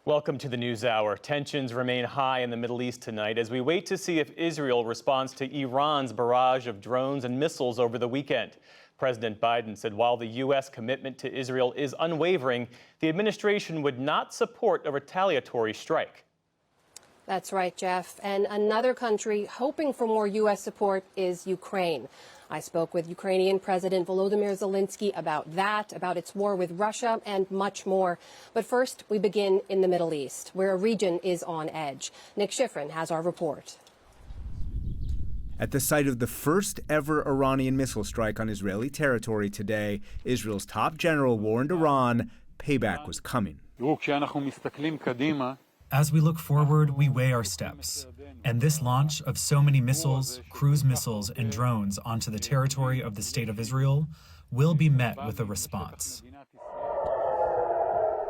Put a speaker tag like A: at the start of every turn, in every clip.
A: Welcome to the NewsHour. Tensions remain high in the Middle East tonight as we wait to see if Israel responds to Iran's barrage of drones and missiles over the weekend. President Biden said while the U.S. commitment to Israel is unwavering, the administration would not support a retaliatory strike.
B: That's right, Jeff. And another country hoping for more U.S. support is Ukraine. I spoke with Ukrainian President Volodymyr Zelensky about that, about its war with Russia, and much more. But first, we begin in the Middle East, where a region is on edge. Nick Schifrin has our report.
C: At the site of the first ever Iranian missile strike on Israeli territory today, Israel's top general warned Iran payback was coming.
D: As we look forward, we weigh our steps. And this launch of so many missiles, cruise missiles, and drones onto the territory of the State of Israel will be met with a response.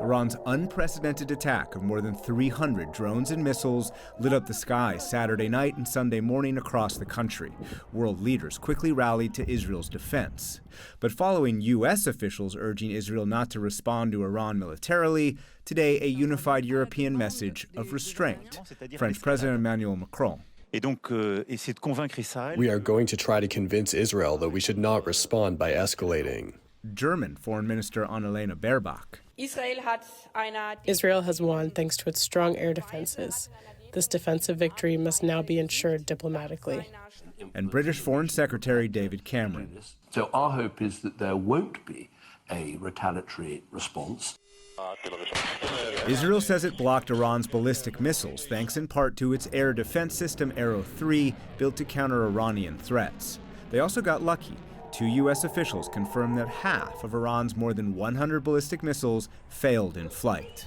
C: Iran's unprecedented attack of more than 300 drones and missiles lit up the sky Saturday night and Sunday morning across the country. World leaders quickly rallied to Israel's defense. But following U.S. officials urging Israel not to respond to Iran militarily, today a unified European message of restraint. French President Emmanuel Macron.
E: We are going to try to convince Israel that we should not respond by escalating.
C: German Foreign Minister Annalena Baerbock.
F: Israel has won thanks to its strong air defenses. This defensive victory must now be ensured diplomatically.
C: And British Foreign Secretary David Cameron.
G: So our hope is that there won't be a retaliatory response.
C: Israel says it blocked Iran's ballistic missiles thanks in part to its air defense system Arrow 3 built to counter Iranian threats. They also got lucky. 2 U.S. officials confirmed that half of Iran's more than 100 ballistic missiles failed in flight.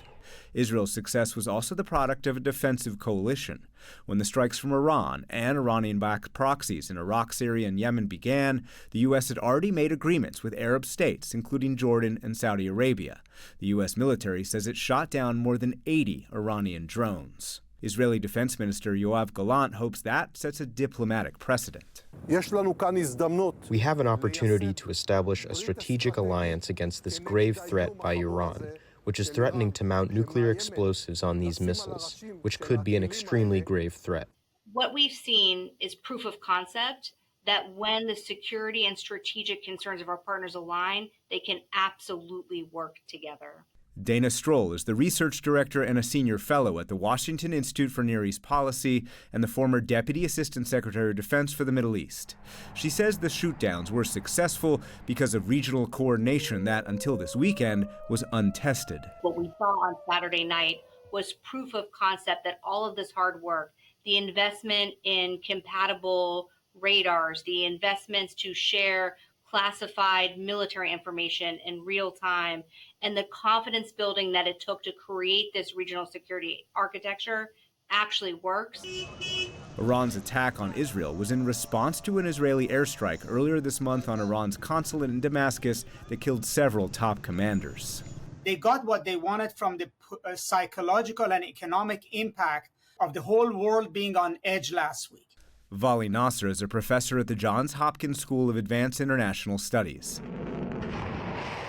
C: Israel's success was also the product of a defensive coalition. When the strikes from Iran and Iranian-backed proxies in Iraq, Syria, and Yemen began, the U.S. had already made agreements with Arab states, including Jordan and Saudi Arabia. The U.S. military says it shot down more than 80 Iranian drones. Israeli Defense Minister Yoav Gallant hopes that sets a diplomatic precedent.
H: We have an opportunity to establish a strategic alliance against this grave threat by Iran, which is threatening to mount nuclear explosives on these missiles, which could be an extremely grave threat.
I: What we've seen is proof of concept that when the security and strategic concerns of our partners align, they can absolutely work together.
C: Dana Stroll is the research director and a senior fellow at the Washington Institute for Near East Policy and the former Deputy Assistant Secretary of Defense for the Middle East. She says the shootdowns were successful because of regional coordination that, until this weekend, was untested.
I: What we saw on Saturday night was proof of concept that all of this hard work, the investment in compatible radars, the investments to share classified military information in real time, and the confidence building that it took to create this regional security architecture actually works.
C: Iran's attack on Israel was in response to an Israeli airstrike earlier this month on Iran's consulate in Damascus that killed several top commanders.
J: They got what they wanted from the psychological and economic impact of the whole world being on edge last week.
C: Vali Nasser is a professor at the Johns Hopkins School of Advanced International Studies.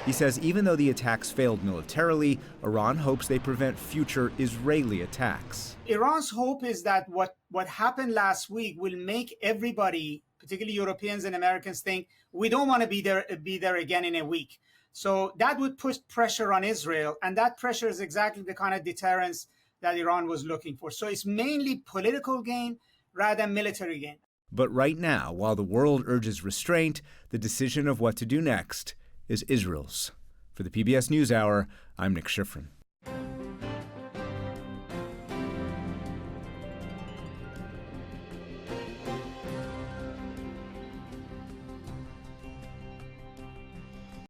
C: He says even though the attacks failed militarily, Iran hopes they prevent future Israeli attacks.
J: Iran's hope is that what happened last week will make everybody, particularly Europeans and Americans, think we don't want to be there again in a week. So that would put pressure on Israel, and that pressure is exactly the kind of deterrence that Iran was looking for. So it's mainly political gain rather than military gain.
C: But right now, while the world urges restraint, the decision of what to do next is Israel's. For the PBS NewsHour, I'm Nick Schifrin.